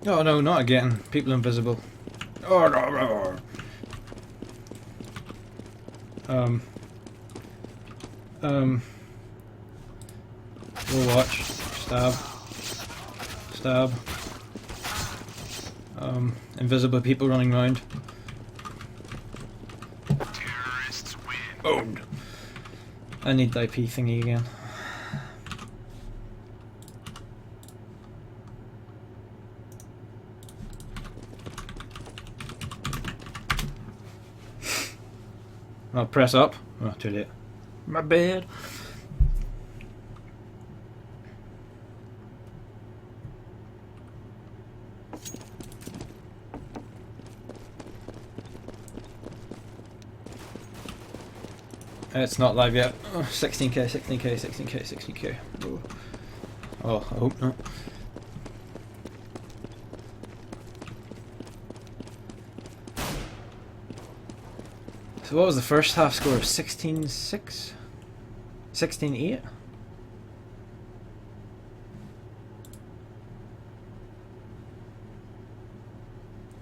Oh no, not again. People invisible. Oh no. We'll watch. Stab. Stab. Invisible people running around. Terrorists win. Owned. I need the IP thingy again. I'll press up. Oh, too late. My bad. It's not live yet. Oh, 16k, 16k, 16k, 16k. Oh, I hope not. So what was the first half score? 16-6? 16-8?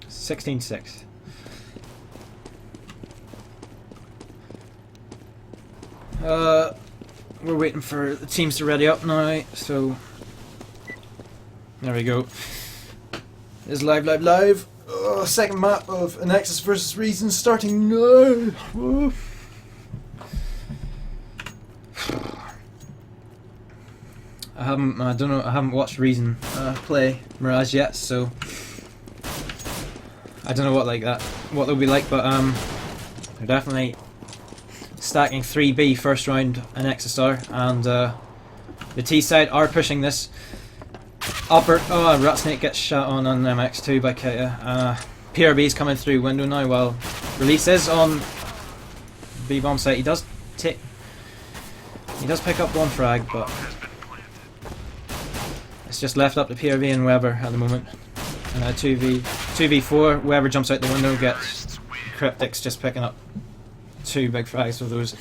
$16-6. We're waiting for the teams to ready up now, so there we go. It's live. Oh, second map of Anexis versus Reason starting now. Oh. I haven't watched Reason play Mirage yet, so I don't know what they'll be like, but they're definitely stacking 3B first round Anexis are, and the T side are pushing this upper. Oh, Ratsnake gets shot on MX2 by Keta. PRB's coming through window now while Release is on B bomb site. He does pick up one frag, but it's just left up to PRB and Weber at the moment. 2v4. Weber jumps out the window, gets Cryptics just picking up 2 big frags with those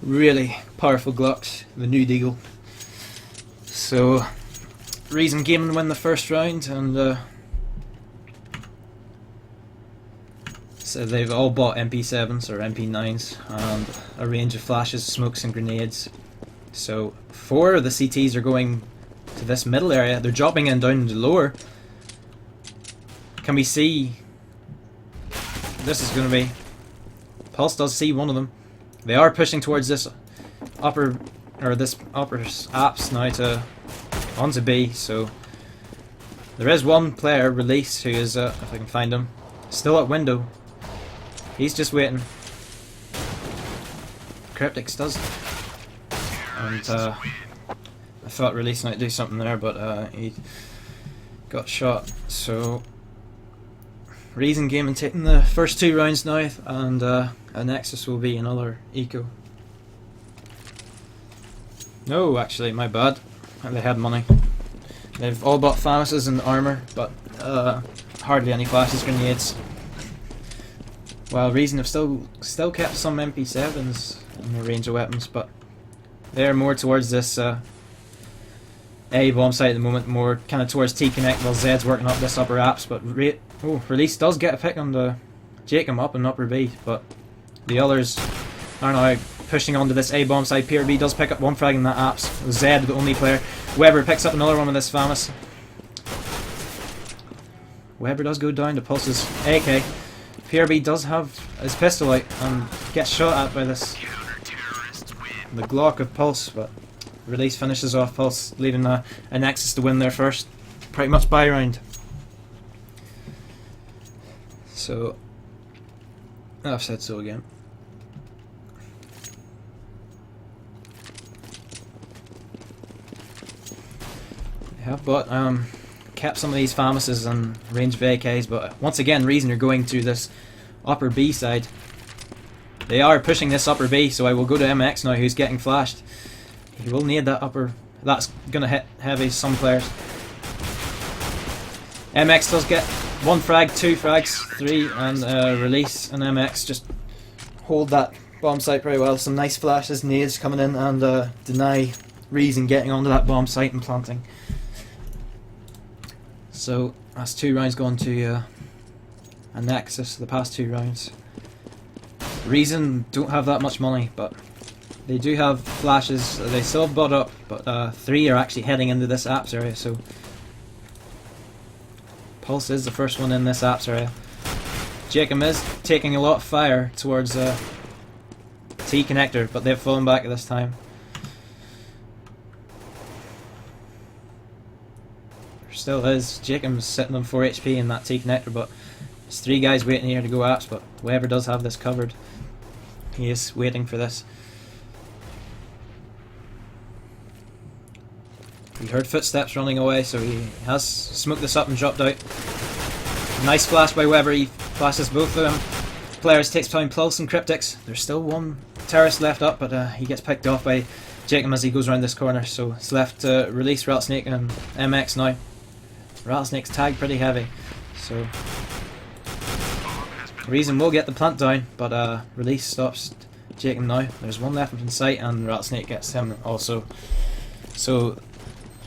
really powerful Glocks, the new Deagle. So Reason Gaming win the first round, and so they've all bought MP7s or MP9s and a range of flashes, smokes and grenades. So 4 of the CTs are going to this middle area. They're dropping in down to lower. Can we see? This is going to be... Pulse does see one of them. They are pushing towards this upper apps now to onto B. So there is one player, Release, who is if I can find him, still at window. He's just waiting. Cryptics does, and I thought Release might do something there, but he got shot. So Reason Gaming taking the first 2 rounds now, and Anexis will be another eco. No, actually, my bad. They had money. They've all bought Famuses and armor, but hardly any flashes, grenades. While Reason have still kept some MP7s in their range of weapons, but they're more towards this A bomb site at the moment, more kind of towards T Connect, while Zed's working up this upper apps. But Release does get a pick on the Jacob up in upper B, but the others are now pushing onto this A bomb side. PRB does pick up one frag in that apps. Zed, the only player. Weber picks up another one with this Famus. Weber does go down to Pulse's AK. PRB does have his pistol out and gets shot at by this the Glock of Pulse, but Release finishes off Pulse, leaving Anexis to win their first pretty much buy round. So I've said so again. They have bought kept some of these Famuses and range of AKs, but once again Reason are going to this upper B side. They are pushing this upper B, so I will go to MX now, who's getting flashed. He will need that upper. That's gonna hit heavy some players. MX does get 1 frag, 2 frags, 3, and Release and MX just hold that bomb site pretty well. Some nice flashes, nades coming in, and deny Reason getting onto that bomb site and planting. So that's 2 rounds going to Anexis, the past 2 rounds. Reason don't have that much money, but they do have flashes. They still have bought up, but 3 are actually heading into this apps area, so Pulse is the first one in this apps area. Jacob is taking a lot of fire towards T connector, but they've fallen back at this time. There still is. Jacob's sitting on 4 HP in that T connector, but there's 3 guys waiting here to go apps, but Weber does have this covered. He is waiting for this. He heard footsteps running away, so he has smoked this up and dropped out. Nice flash by Weber. He flashes both of them. Players takes time Pulse and Cryptics. There's still 1 terrorist left up, but he gets picked off by Jacob as he goes around this corner. So it's left to release Rattlesnake and MX now. Rattlesnake's tagged pretty heavy, so Reason will get the plant down, but release stops Jacob now. There's 1 left in sight, and Rattlesnake gets him also. So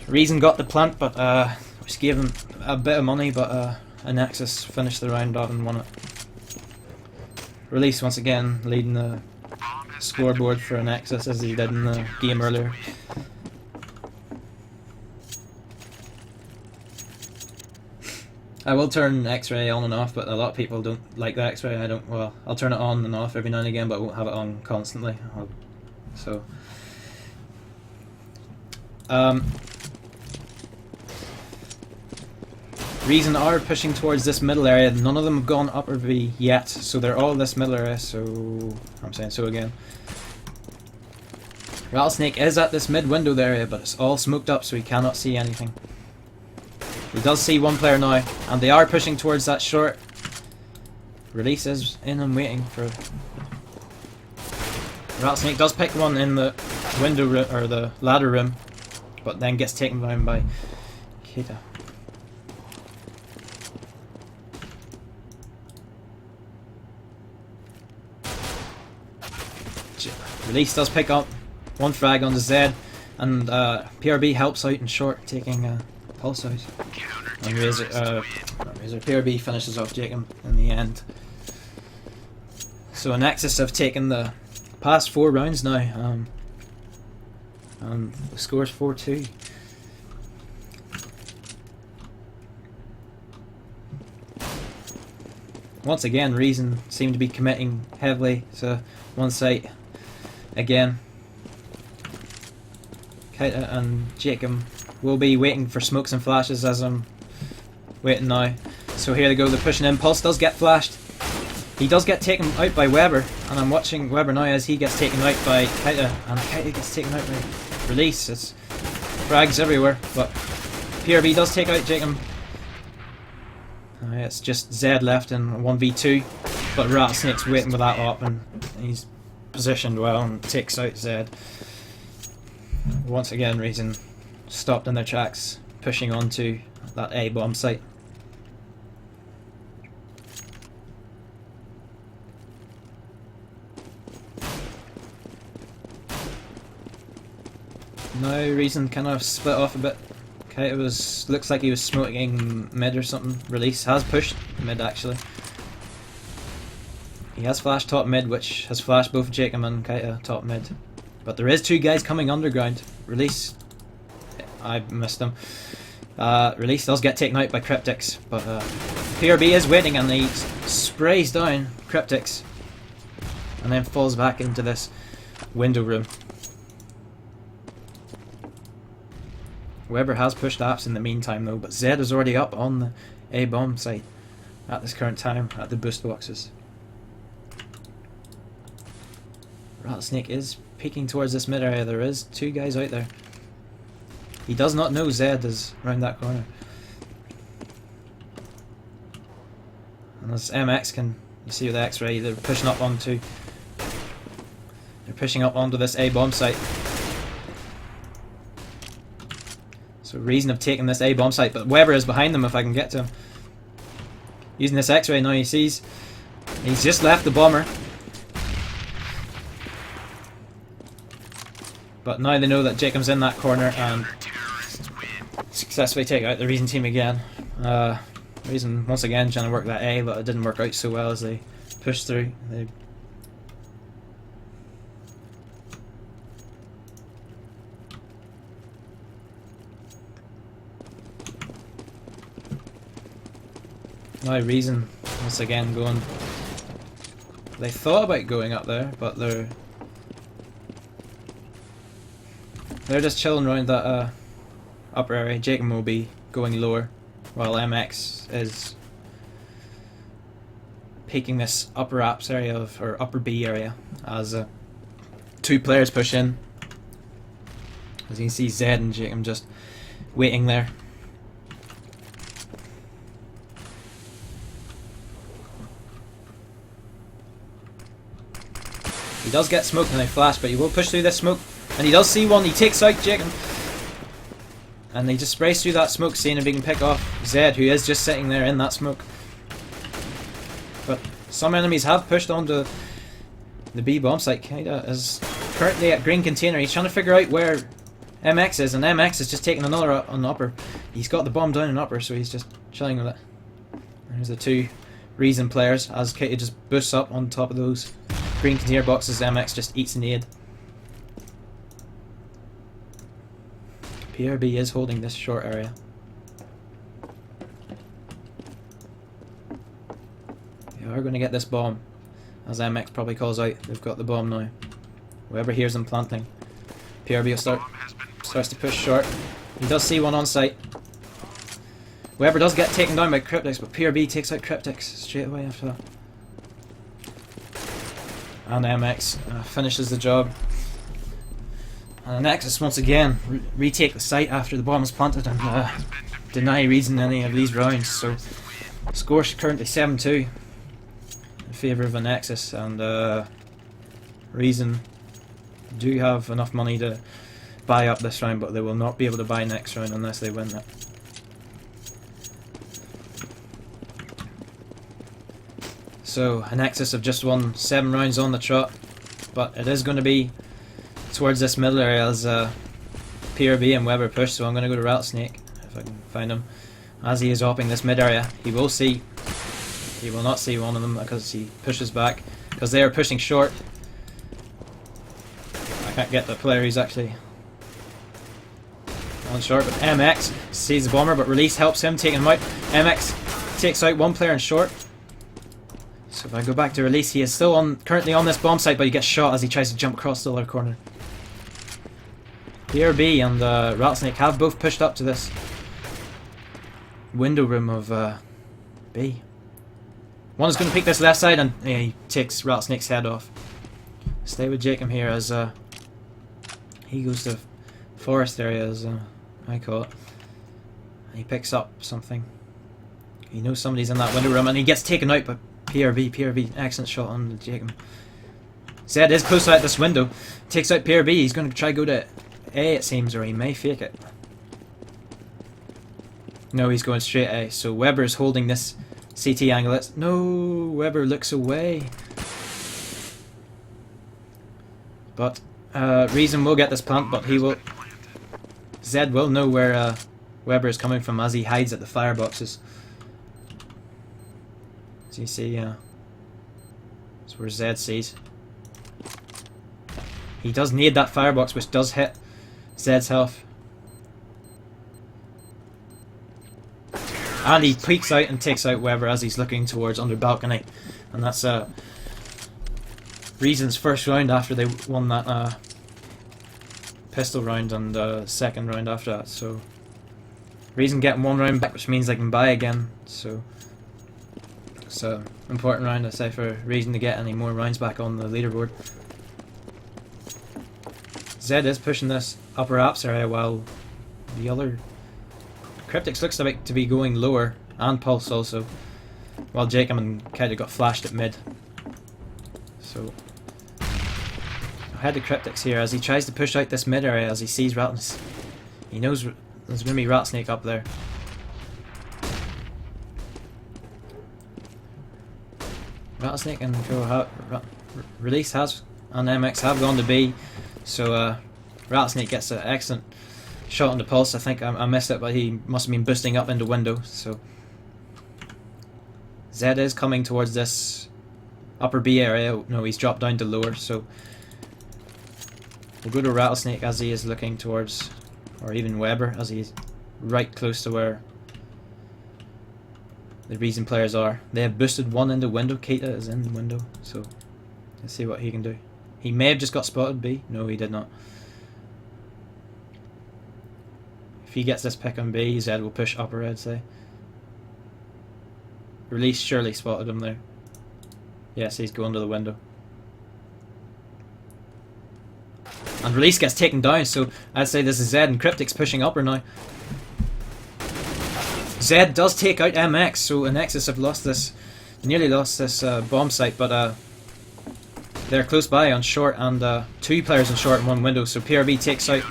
Reason got the plant, but just gave him a bit of money, but Anexis finished the round off and won it. Release once again leading the scoreboard for Anexis as he did in the game earlier. I will turn X-ray on and off, but a lot of people don't like the X-ray. I don't. Well, I'll turn it on and off every now and again, but I won't have it on constantly. So, Reason are pushing towards this middle area. None of them have gone upper B yet, so they're all this middle area. So I'm saying so again. Rattlesnake is at this mid window area, but it's all smoked up, so he cannot see anything. He does see 1 player now, and they are pushing towards that short. Release is in and waiting for. Rattlesnake does pick 1 in the window or the ladder room, but then gets taken down by Keita. Release does pick up 1 frag on the Z, and PRB helps out in short, taking Pulse out. And Razor PRB finishes off Jacob in the end. So Anexis have taken the past 4 rounds now, and the score's 4-2. Once again, Reason seem to be committing heavily to one site. Again, Keita and Jacob will be waiting for smokes and flashes as I'm waiting now. So here they go, they're pushing in. Pulse does get flashed. He does get taken out by Weber, and I'm watching Weber now as he gets taken out by Keita, and Keita gets taken out by Release. It's frags everywhere, but PRB does take out Jacob. It's just Z left in 1v2, but Rattlesnake's waiting with that op, and he's positioned well and takes out Z. Once again, Reason stopped in their tracks, pushing onto that A bomb site. Now Reason kind of split off a bit. Okay, looks like he was smoking mid or something. Release has pushed mid actually. He has flashed top mid, which has flashed both Jacob and Keita top mid. But there is 2 guys coming underground. Release, I missed him. Release does get taken out by Cryptics, but PRB is waiting, and he sprays down Cryptics and then falls back into this window room. Weber has pushed apps in the meantime though, but Z is already up on the A bomb site at this current time at the boost boxes. Rattlesnake is peeking towards this mid area. There is 2 guys out there. He does not know Z is around that corner. And as MX can, you see with the X-ray, they're pushing up onto. They're pushing up onto this A bomb site. So Reason have taken this A bomb site, but Weber is behind them if I can get to him. Using this X-ray now, he sees he's just left the bomber. But now they know that Jacob's in that corner and successfully take out the Reason team again. Reason once again trying to work that A, but it didn't work out so well as they pushed through. Now Reason once again going. They thought about going up there, but they're just chilling around that upper area. Jacob will be going lower, while MX is peeking this upper apps area or upper B area as two players push in. As you can see, Zed and Jacob just waiting there. He does get smoked and they flash, but he will push through this smoke. And he does see one, he takes out Jacob. And he just sprays through that smoke, seeing if he can pick off Zed, who is just sitting there in that smoke. But some enemies have pushed onto the B bomb site. Kaida is currently at green container. He's trying to figure out where MX is, and MX is just taking another on the upper. He's got the bomb down in upper, so he's just chilling with it. There's the two Reason players as Kaida just boosts up on top of those green container boxes. MX just eats an aid. PRB is holding this short area. They are going to get this bomb, as MX probably calls out. They've got the bomb now. Whoever hears them planting, PRB will starts to push short. He does see one on site. Whoever does get taken down by Cryptics, but PRB takes out Cryptics straight away after that. And MX finishes the job. And Anexis once again retake the site after the bomb is planted and deny Reason any of these rounds. So score's currently 7-2 in favour of Anexis, and Reason do have enough money to buy up this round, but they will not be able to buy next round unless they win it. So Anexis have just won 7 rounds on the trot, but it is going to be towards this middle area as PRB and Weber push, so I'm going to go to Rattlesnake if I can find him. As he is hopping this mid area, he will not see one of them because he pushes back, because they are pushing short. I can't get the player who's actually on short, but MX sees the bomber, but Release helps him, taking him out. MX takes out one player in short. So if I go back to Release, he is still currently on this bomb site, but he gets shot as he tries to jump across the other corner. PRB and Rattlesnake have both pushed up to this window room of B. One is going to pick this left side, and he takes Rattlesnake's head off. Stay with Jacob here as he goes to forest area, as I call it. And he picks up something. He knows somebody's in that window room, and he gets taken out by PRB. Excellent shot on Jacob. Zed is close out this window. Takes out PRB. He's going to try to go to A, it seems, or he may fake it. No, he's going straight A. So Weber is holding this CT angle. No, Weber looks away. But Reason will get this plant, but he will. Zed will know where Weber is coming from as he hides at the fireboxes. So you see, that's where Zed sees. He does need that firebox, which does hit Zed's health. And he peeks out and takes out Weber as he's looking towards under balcony. And that's Reason's first round after they won that pistol round, and second round after that. So Reason getting 1 round back, which means they can buy again. So it's an important round, I say, for Reason to get any more rounds back on the leaderboard. Zed is pushing this upper apps area while the other Cryptics looks like to be going lower, and Pulse also, while Jacob and Kaida got flashed at mid. So ahead to Cryptics here as he tries to push out this mid area as he sees Rattlesnake. He knows there's going to be Rattlesnake up there. Rattlesnake and Release and MX have gone to B, so Rattlesnake gets an excellent shot on the pulse. I think I missed it, but he must have been boosting up into window. So Zed is coming towards this upper B area. No, he's dropped down to lower. So we'll go to Rattlesnake as he is looking towards, or even Weber as he's right close to where the Reason players are. They have boosted one into window. Keita is in the window, so let's see what he can do. He may have just got spotted B. No, he did not. If he gets this pick on B, Zed will push upper, I'd say. Release surely spotted him there. Yes, he's going to the window. And Release gets taken down, so I'd say this is Zed and Cryptic's pushing upper now. Zed does take out MX, so Anexis have lost this, nearly lost this bomb site, but they're close by on short, and 2 players on short and 1 window, so PRB takes out,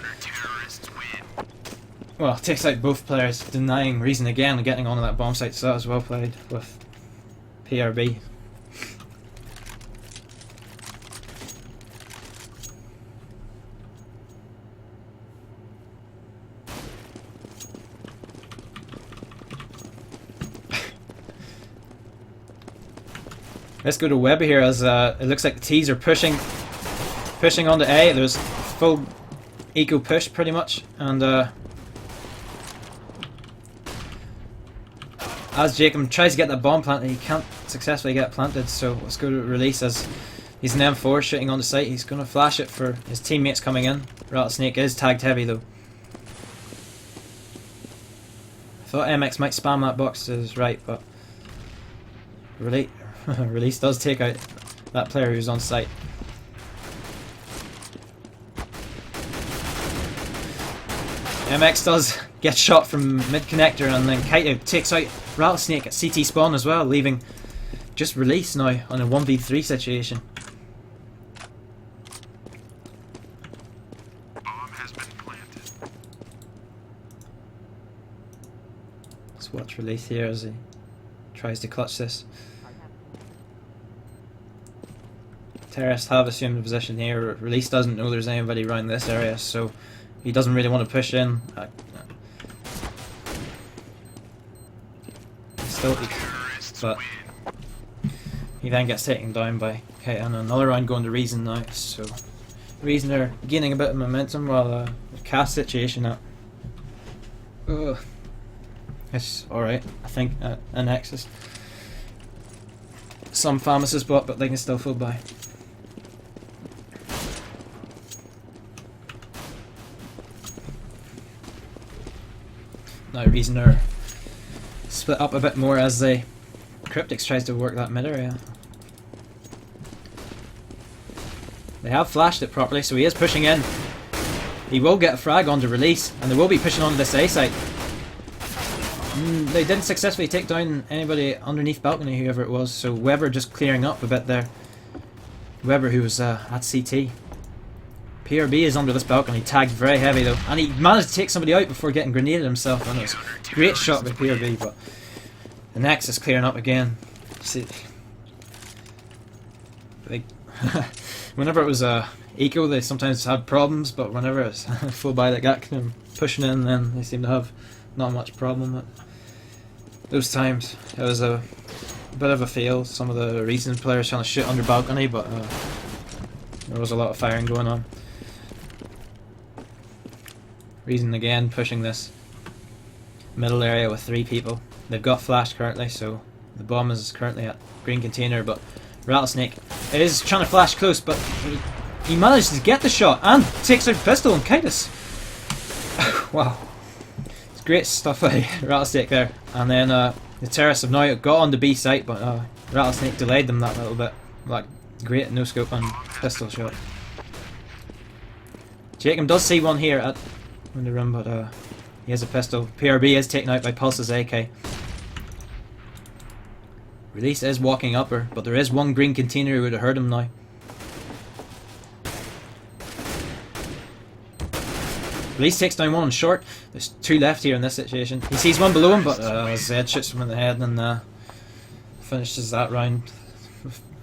well, takes out both players, denying Reason again and getting onto that bomb site, so that was well played with PRB. Let's go to Weber here as it looks like the T's are pushing onto A. There's full eco push pretty much, and as Jacob tries to get that bomb planted, he can't successfully get it planted. So let's go to Release as he's an M4 shooting on the site. He's going to flash it for his teammates coming in. Rattlesnake is tagged heavy though. I thought MX might spam that box to his right, but Release does take out that player who's on site. MX does get shot from mid-connector, and then Kaito takes out Rattlesnake at CT spawn as well, leaving just Release now on a 1v3 situation. Bomb has been planted. Let's watch Release here as he tries to clutch this. Terrorists have assumed the position here. Release doesn't know there's anybody around this area, so he doesn't really want to push in. But he then gets taken down by Kate, and another round going to Reason now. So Reason are gaining a bit of momentum while the cast situation at it's alright, I think, at Anexis. Some Famas is bought, but they can still full buy. Now Reason are split up a bit more as the Cryptics tries to work that mid area. They have flashed it properly, so he is pushing in. He will get a frag onto Release, and they will be pushing onto this A site. They didn't successfully take down anybody underneath balcony, whoever it was, so Weber just clearing up a bit there. Weber, who was at CT. PRB is under this balcony, tagged very heavy though, and he managed to take somebody out before getting grenaded himself, and it was a great shot by PRB, but the Anexis clearing up again. See, like, whenever it was eco, they sometimes had problems, but whenever it's full buy that got them pushing in, then they seem to have not much problem. At those times, it was a bit of a fail. Some of the Reason players trying to shoot under balcony, but there was a lot of firing going on. Reason again pushing this middle area with 3 people. They've got flash currently, so the bomb is currently at green container, but Rattlesnake is trying to flash close, but he managed to get the shot and takes out pistol and Kitus. Wow. It's great stuff by Rattlesnake there. And then the terrorists have now got on the B site, but Rattlesnake delayed them that little bit. Like, great no scope and pistol shot. Jacob does see one here at in the room, but he has a pistol. PRB is taken out by Pulse's AK. Release is walking upper, but there is one green container who would have heard him now. Release takes down one on short. There's 2 left here in this situation. He sees one below him, but Zed shoots him in the head and finishes that round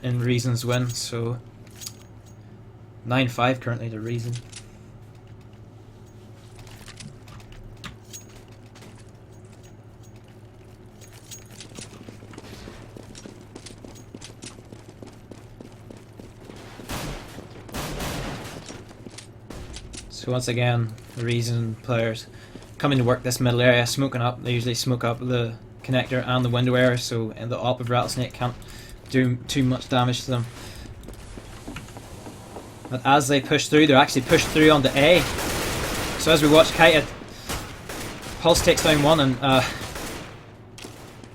in Reason's win. So 9-5 currently to Reason. So once again, the Reason players coming to work this middle area, smoking up. They usually smoke up the connector and the window area, so the op of Rattlesnake can't do too much damage to them. But as they push through, they're actually pushed through onto A. So as we watch Kaita, Pulse takes down one, and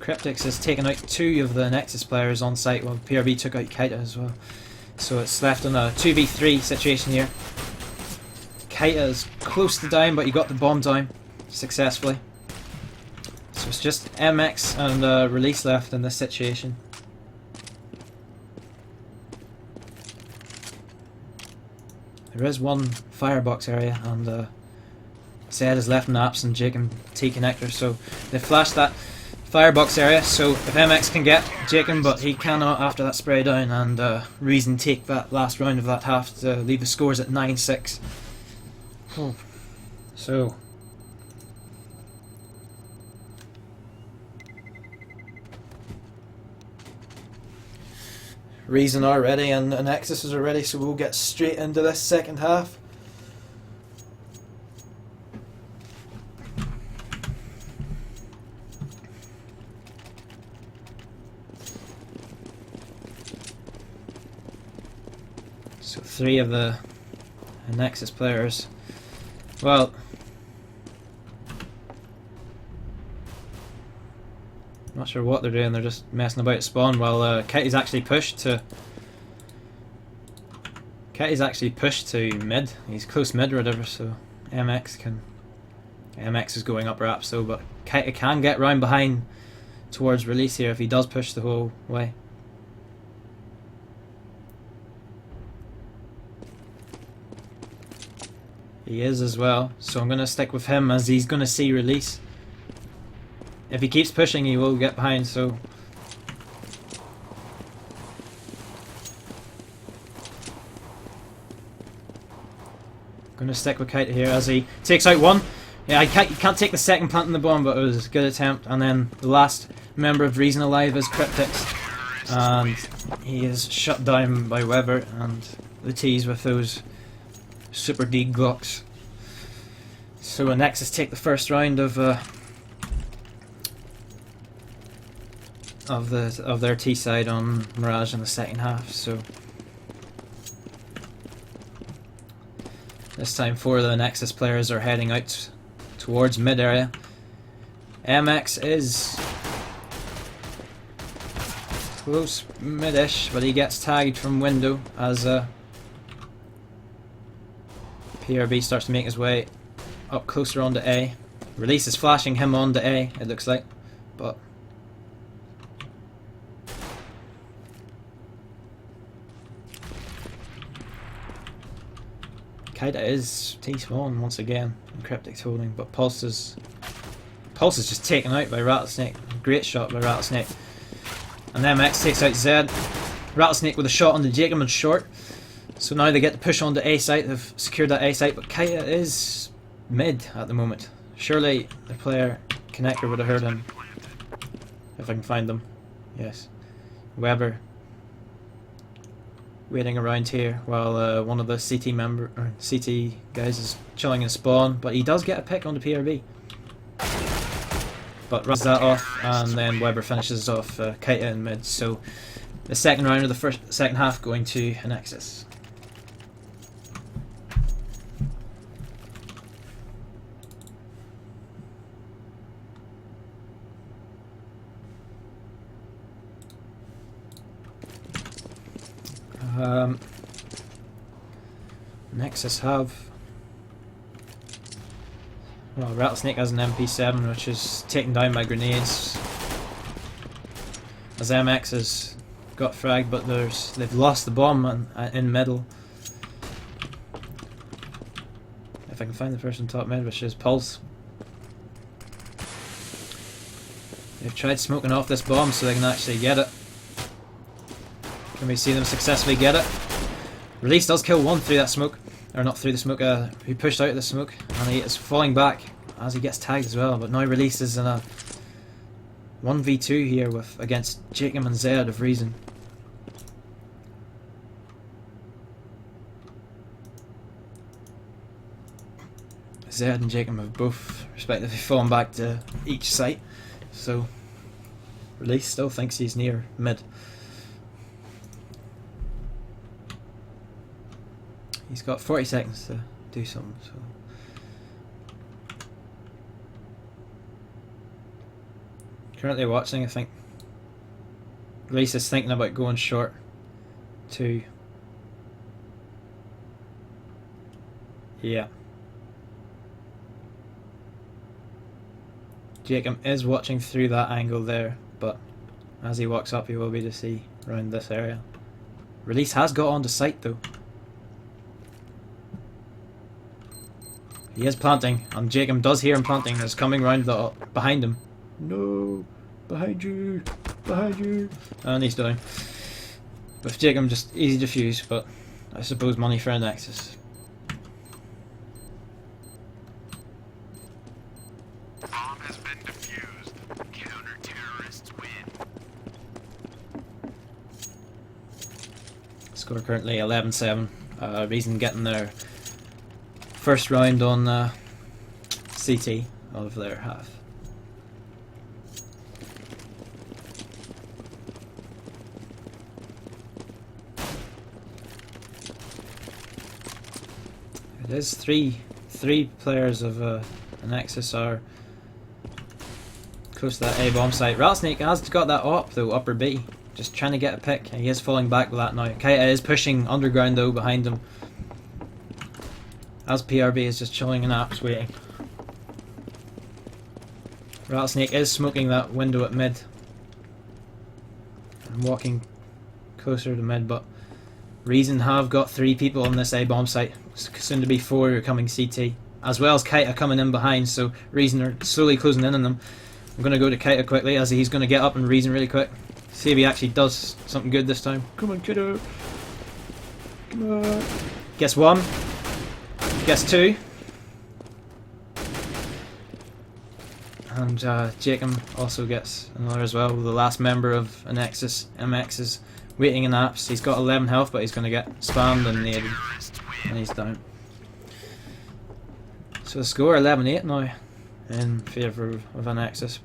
Cryptix has taken out 2 of the Anexis players on site, while PRB took out Kaita as well. So it's left in a 2v3 situation here. Kaita is close to down, but he got the bomb down successfully. So it's just MX and Release left in this situation. There is one firebox area, and Zed is left in apps and Jake and T connector, so they flashed that firebox area. So if MX can get Jacob, but he cannot after that spray down, and Reason take that last round of that half to leave the scores at 9-6. So Reason are ready and Anexis are ready, so we'll get straight into this second half. So 3 of the Anexis players, well, not sure what they're doing, they're just messing about at spawn, while Kitty's actually pushed to mid. He's close mid or whatever, so MX is going up wraps though, but Kitty can get round behind towards Release here if he does push the whole way. He is as well, so I'm going to stick with him as he's going to see Release. If he keeps pushing, he will get behind, so... Going to stick with Kite here as he takes out one. Yeah, he can't take the second planting the bomb, but it was a good attempt. And then the last member of Reason alive is Cryptix. And he is shut down by Weber and the T's with those Super D Glocks. So Anexis take the first round of their T side on Mirage in the second half. So this time 4 of the Anexis players are heading out towards mid area. MX is close mid-ish, but he gets tagged from window as PRB starts to make his way up closer onto A. Release is flashing him onto A, it looks like, but Kaita is T-spawn once again, and Cryptic's holding, but Pulse is just taken out by Rattlesnake. Great shot by Rattlesnake. And MX takes out Zed. Rattlesnake with a shot on the Jacob and short. So now they get to push onto A site. They've secured that A site, but Kaita is mid at the moment. Surely the player connector would have heard him. If I can find them. Yes. Weber waiting around here while one of the CT guys is chilling in spawn, but he does get a pick on the PRB. But runs that off, and then Weber finishes off Kaita in mid. So the second round of the second half going to Anexis. Nexus have... Well, Rattlesnake has an MP7 which is taken down by grenades. As MX has got fragged, but they've lost the bomb in middle. If I can find the person top mid, which is Pulse. They've tried smoking off this bomb so they can actually get it. Can we see them successfully get it? Release does kill one through that smoke. Or not through the smoke, he pushed out of the smoke. And he is falling back as he gets tagged as well. But now Release is in a 1v2 here against Jacob and Zed of Reason. Zed and Jacob have both respectively fallen back to each site, so Release still thinks he's near mid. He's got 40 seconds to do something, so currently watching. I think Release is thinking about going short to, yeah. Jacob is watching through that angle there, but as he walks up he will be to see around this area. Release has got onto site though. He is planting, and Jacob does hear him planting and is coming round behind him. No! Behind you! Behind you! And he's down. With Jacob just easy defuse, but I suppose money for Anexis. Bomb has been defused. Counter-terrorists win. Score currently 11-7. Reason getting their first round on CT of their half. It is three players of Anexis are close to that A bomb site. Rattlesnake has got that op though, upper B, just trying to get a pick, and he is falling back with that now. Kaita is pushing underground though behind him, as PRB is just chilling in apps waiting. Rattlesnake is smoking that window at mid and walking closer to mid, but Reason have got 3 people on this A bomb site, soon to be 4 who are coming CT, as well as Kaita coming in behind, so Reason are slowly closing in on them. I'm going to go to Kaita quickly as he's going to get up and Reason really quick. See if he actually does something good this time. Come on, kiddo. Come on. Gets 1. Gets 2. And Jacob also gets another as well. The last member of Anexis, MX, is waiting in apps. He's got 11 health, but he's going to get spammed and naded. And he's down. So the score 11-8 now in favour of Anexis.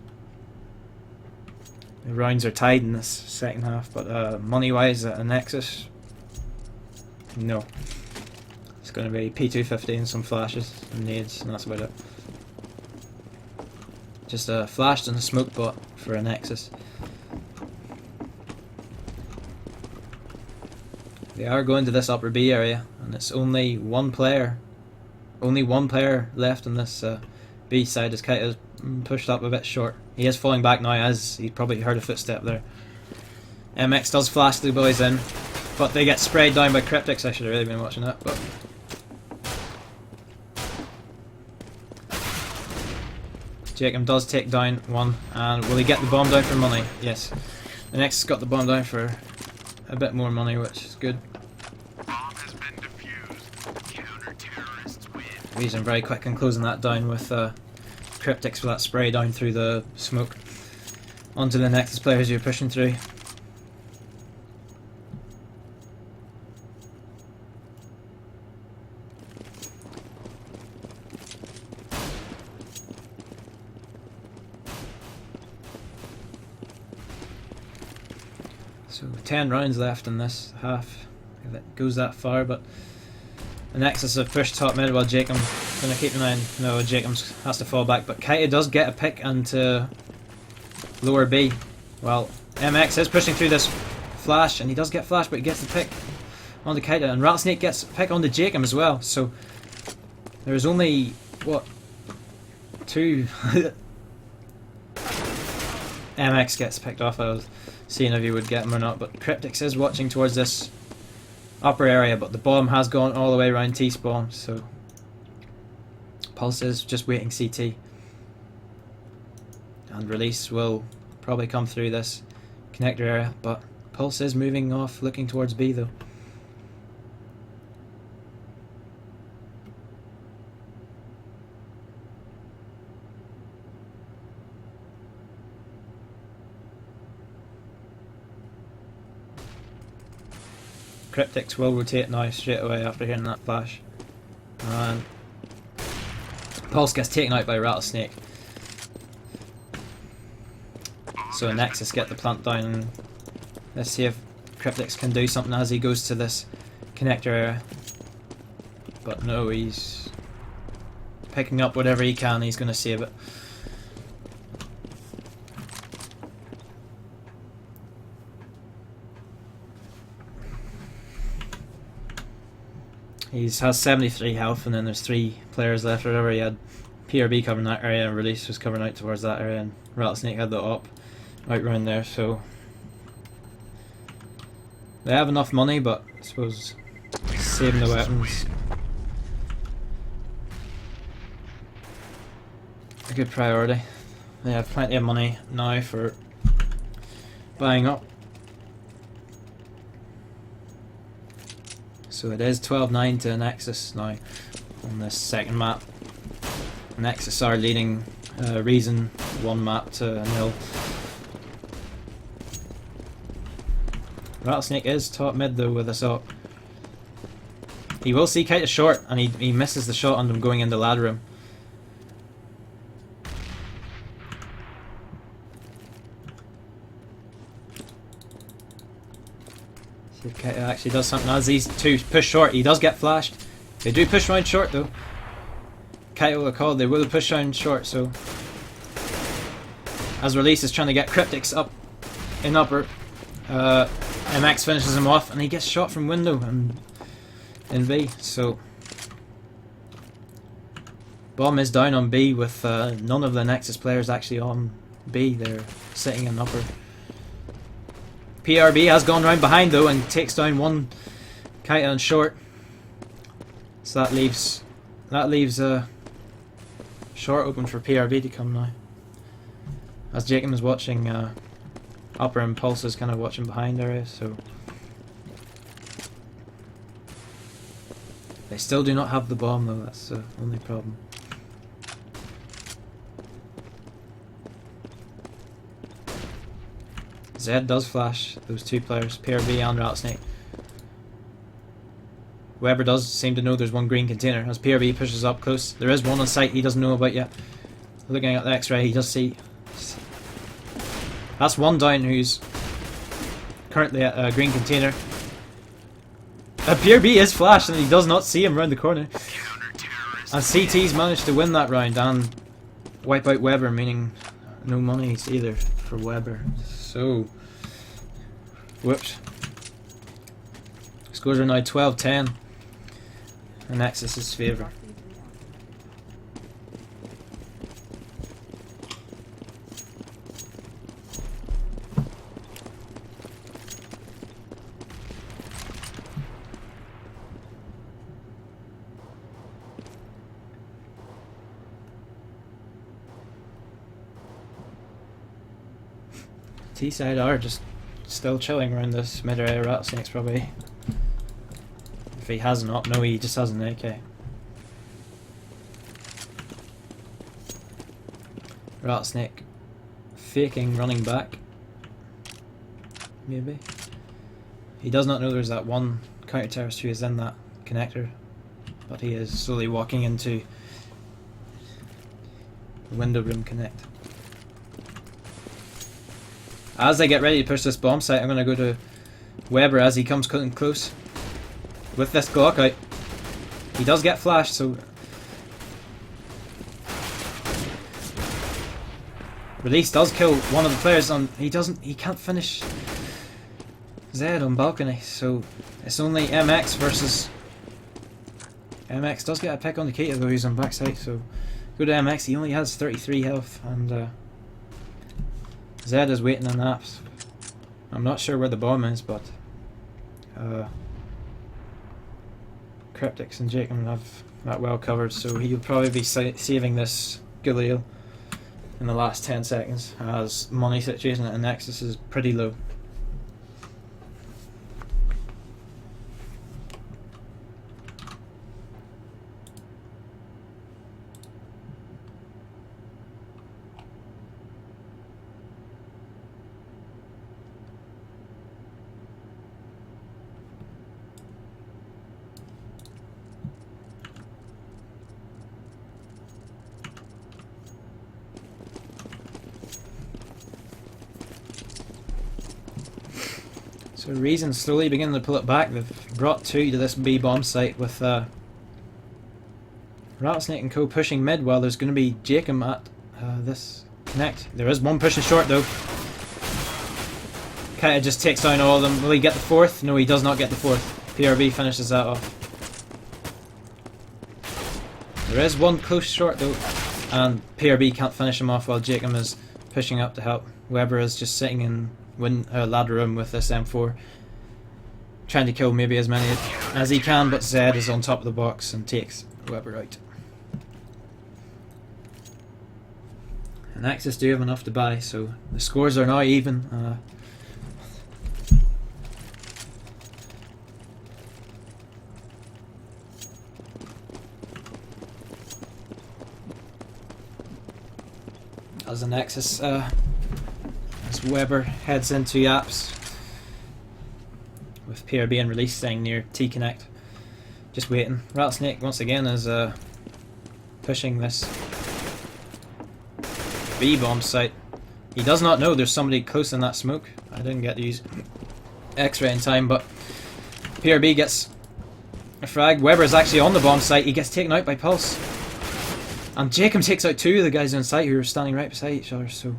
The rounds are tied in this second half, but money-wise at Anexis, no. It's going to be P250 and some flashes and nades, and that's about it. Just a flash and a smoke bot for Anexis. They are going to this upper B area, and it's only one player left on this B side as Kite is pushed up a bit short. He is falling back now as he probably heard a footstep there. MX does flash the boys in, but they get sprayed down by Cryptics. I should have really been watching that, but Jacob does take down one, and will he get the bomb down for money? Yes. The next got the bomb down for a bit more money, which is good. Bomb has been defused. Counter-terrorists win. Reason very quick in closing that down with Cryptics for that spray down through the smoke onto the Nexus players you're pushing through. So 10 rounds left in this half, if it goes that far, but the Nexus have pushed top mid while Jacob's going to keep an eye on. No, Jacob has to fall back, but Kaita does get a pick into lower B. Well, MX is pushing through this flash, and he does get flash, but he gets the pick onto Kaita, and Rattlesnake gets a pick onto Jacob as well, so there's only, what, 2... MX gets picked off. I was seeing if he would get him or not, but Cryptics is watching towards this upper area, but the bomb has gone all the way around T-spawn, so Pulse is just waiting CT, and Release will probably come through this connector area, but Pulse is moving off looking towards B though. Cryptics will rotate now straight away after hearing that flash, and Pulse gets taken out by Rattlesnake. So Anexis get the plant down, and let's see if Cryptix can do something as he goes to this connector area. But no, he's picking up whatever he can, he's going to save it. He has 73 health, and then there's 3 players left or whatever. He had PRB covering that area, and Release was covering out towards that area, and Rattlesnake had the op out round there, so they have enough money, but I suppose saving the weapons a good priority. They have plenty of money now for buying up. So it is 12-9 to Anexis now on this second map. Anexis are leading Reason 1 map to 0. Rattlesnake is top mid though with us up. He will see Kite a short, and he misses the shot on him going into ladder room. See if Kite actually does something as these two push short. He does get flashed. They do push round short though. Kite will have called, they will push round short, so as Release is trying to get Cryptix up in upper, MX finishes him off, and he gets shot from window and in B. So bomb is down on B with none of the Nexus players actually on B. They're sitting in upper. PRB has gone round behind though and takes down one Kite on short. So that leaves short open for PRB to come now. As Jacob is watching upper, and Pulse is kind of watching behind area, so they still do not have the bomb though, that's the only problem. Zed does flash those 2 players, PRB and Rattlesnake. Weber does seem to know there's one green container as PRB pushes up close. There is one on site he doesn't know about yet. Looking at the X-ray, he does see. That's one down who's currently at a green container. PRB is flashed and he does not see him around the corner. And CT's managed to win that round and wipe out Weber, meaning no monies either for Weber. So, whoops. Scores are now 12-10 in Anexis' favour. T-side are just still chilling around this mid area. Rattlesnake's probably, if he has an op, no, he just has an AK. Rattlesnake faking running back. Maybe. He does not know there's that one counter-terrorist who is in that connector, but he is slowly walking into the window room connect. As I get ready to push this bomb site, I'm going to go to Weber as he comes cutting close with this Glock out. He does get flashed, so Release does kill one of the players on. He can't finish Zed on balcony, so it's only MX versus MX. Does get a pick on the Keita though, he's on backside, so go to MX. He only has 33 health, and Zed is waiting on apps. I'm not sure where the bomb is, but Cryptix and Jacob have that well covered, so he'll probably be saving this Galil in the last 10 seconds, as money situation at Anexis is pretty low. So Reason slowly beginning to pull it back. They've brought 2 to this B bomb site with Rattlesnake and co pushing mid while there's going to be Jacob at this connect. There is one pushing short though. Kinda just takes down all of them. Will he get the 4th? No, he does not get the 4th. PRB finishes that off. There is one close short though, and PRB can't finish him off while Jacob is pushing up to help. Weber is just sitting in ladder room with this M4, trying to kill maybe as many as he can, but Zed is on top of the box and takes Weber out. And Anexis do have enough to buy, so the scores are now even. As Anexis, as Weber heads into Yaps with PRB and release staying near T-Connect, just waiting. Rattlesnake once again is pushing this B-bomb site. He does not know there's somebody close in that smoke. I didn't get to use X-ray in time, but PRB gets a frag. Weber is actually on the bomb site. He gets taken out by Pulse. And Jacob takes out 2 of the guys on site who are standing right beside each other, so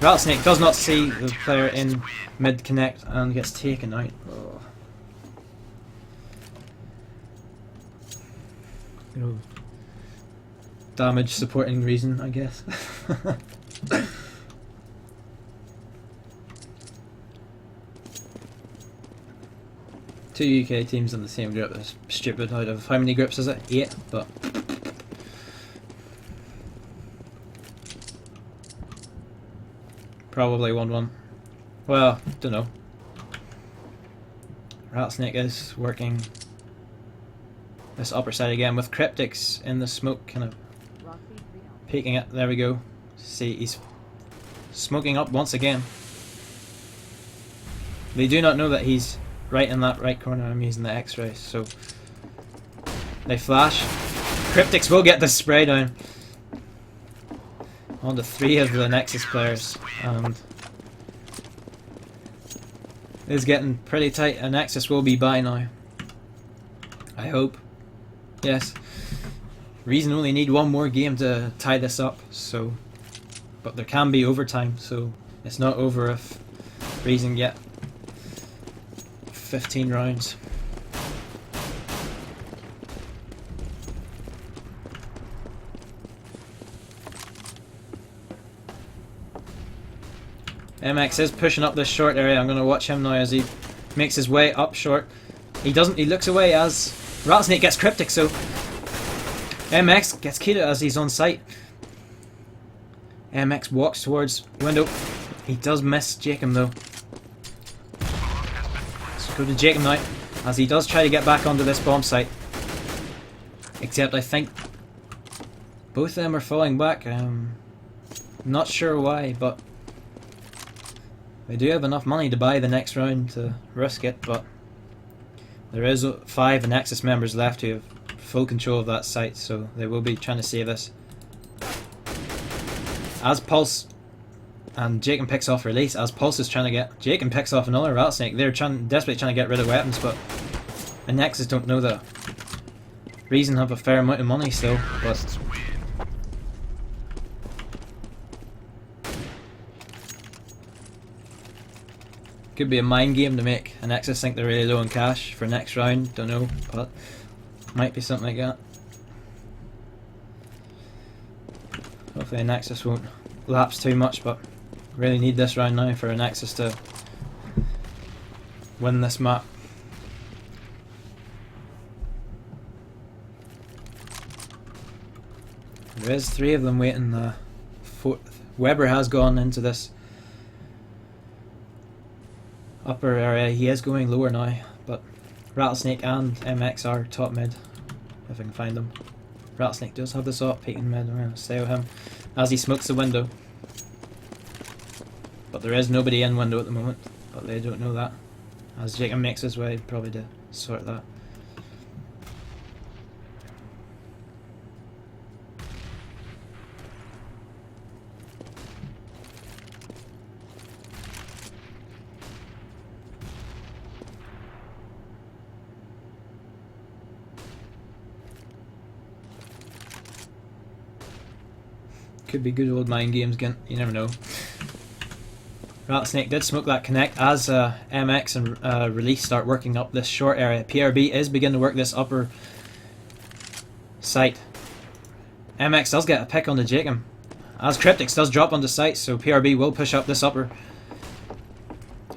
Rattlesnake does not see the player in mid-connect and gets taken out. Oh. You know, damage supporting Reason, I guess. Two UK teams in the same group is stupid. Out of how many groups is it? 8, but probably 1-1. Well, don't know. Rattlesnake is working this upper side again with Cryptics in the smoke, kind of peeking it. There we go. See, he's smoking up once again. They do not know that he's right in that right corner. I'm using the X-ray, so they flash. Cryptics will get the spray down on the 3 of the Nexus players, and it's getting pretty tight. And Nexus will be by now, I hope. Yes, Reason only need 1 more game to tie this up, so, but there can be overtime, so it's not over if Reason get 15 rounds. MX is pushing up this short area. I'm going to watch him now as he makes his way up short. He doesn't. He looks away as Rattlesnake gets Cryptic, so MX gets Kita as he's on site. MX walks towards window. He does miss Jacob though. Let's go to Jacob now as he does try to get back onto this bomb site. Except I think both of them are falling back. Not sure why, but they do have enough money to buy the next round to risk it, but there is 5 Anexis members left who have full control of that site, so they will be trying to save this. As Pulse and Jacob picks off release, as Pulse is trying to get Jacob picks off another Rattlesnake. They're desperately trying to get rid of weapons, but Anexis don't know that. Reason have a fair amount of money still, but could be a mind game to make Anexis think they're really low on cash for next round, don't know, but might be something like that. Hopefully Anexis won't lapse too much, but really need this round now for Anexis to win this map. There is 3 of them waiting. Weber has gone into this upper area. He is going lower now, but Rattlesnake and MX are top mid, if I can find them. Rattlesnake does have this up, peeking mid. I'm going to stay with him as he smokes the window. But there is nobody in window at the moment, but they don't know that. As Jacob makes his way, probably to sort that. Could be good old mind games again, you never know. Rattlesnake did smoke that connect as MX and Release start working up this short area. PRB is beginning to work this upper site. MX does get a pick on the Jacob, as Cryptix does drop onto site, so PRB will push up this upper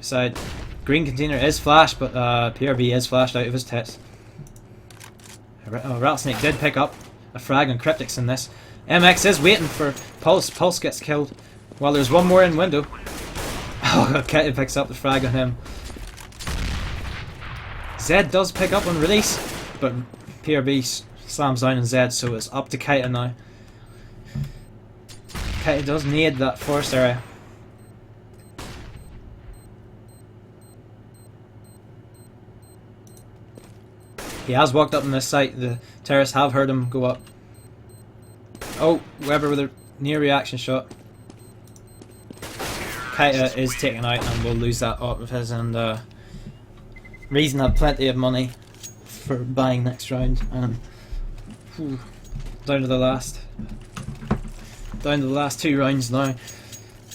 side. Green container is flashed, but PRB is flashed out of his tits. Rattlesnake did pick up a frag on Cryptix in this. MX is waiting for Pulse. Pulse gets killed while there's one more in window. Oh, Kitty picks up the frag on him. Zed does pick up on Release, but PRB slams down on Zed, so it's up to Kitty now. Kitty does need that forest area. He has walked up on this site. The terrorists have heard him go up. Oh, Weber with a near reaction shot. Kaita is taken out and will lose that op of his, and Reason had plenty of money for buying next round, and down to the last 2 rounds now,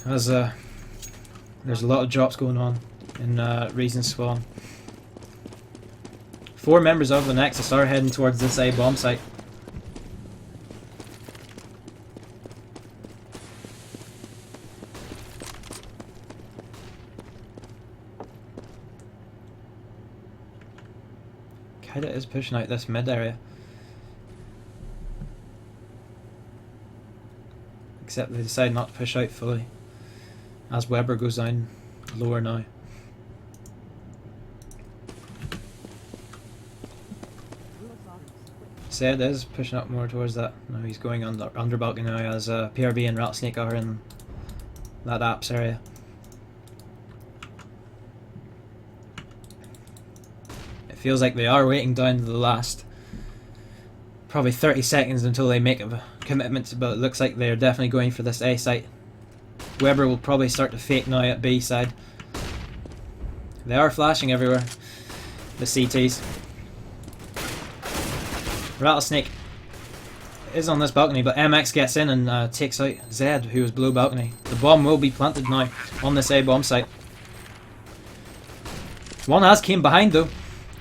as there's a lot of drops going on in Reason's spawn. 4 members of the Anexis are heading towards this A bomb site. Kaida is pushing out this mid area. Except they decide not to push out fully, as Weber goes down lower now. Zed is pushing up more towards that. Now he's going under balcony now, as PRB and Rattlesnake are in that apps area. It feels like they are waiting down to the last probably 30 seconds until they make a commitment, but it looks like they're definitely going for this A site. Weber will probably start to fake now at B side. They are flashing everywhere, the CTs. Rattlesnake is on this balcony, but MX gets in and takes out Zed, who is below balcony. The bomb will be planted now on this A bomb site. One has came behind though,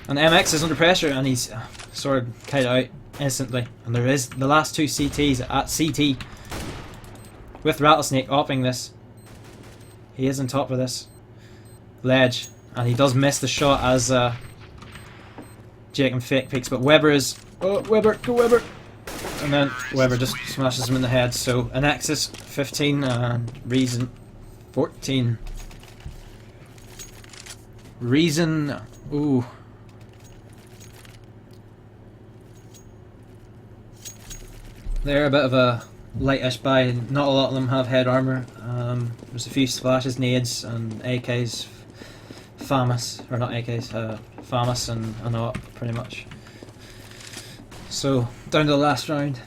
and MX is under pressure, and he's sort of kited out instantly. And there is the last 2 CTs at CT, with Rattlesnake opping this. He is on top of this ledge, and he does miss the shot as Jacob fake peeks, but Weber is... Oh, Weber, go Weber! And then Weber just smashes him in the head. So Anexis 15 and Reason 14. Reason, ooh. They're a bit of a lightish buy. Not a lot of them have head armor. There's a few splashes, nades, and AKs. FAMAS, or not AKs, FAMAS and an op, pretty much. So, down to the last round.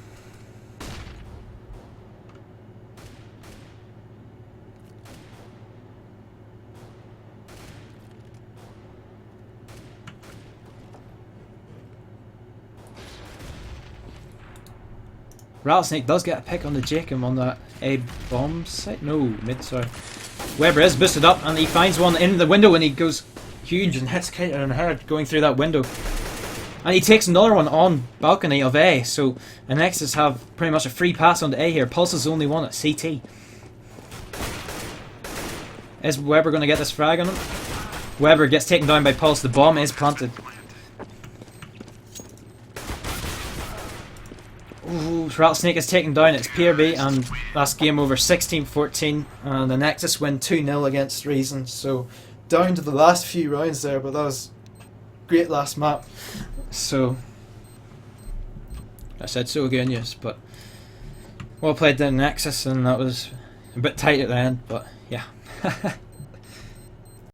Rattlesnake does get a pick on the Jacob on that A bomb site. No, mid, sorry. Weber is boosted up and he finds one in the window and he goes huge and hits Kater in the head going through that window. And he takes another one on balcony of A, so Anexis have pretty much a free pass on to A here. Pulse is the only one at CT. Is Weber going to get this frag on him? Weber gets taken down by Pulse. The bomb is planted. Ooh, Rattlesnake is taken down. It's PRB, and that's game over. 16-14, and the Anexis win 2-0 against Reason. So down to the last few rounds there, but that was great last map. So I said so again, yes, but well played the Anexis, and that was a bit tight at the end, but yeah.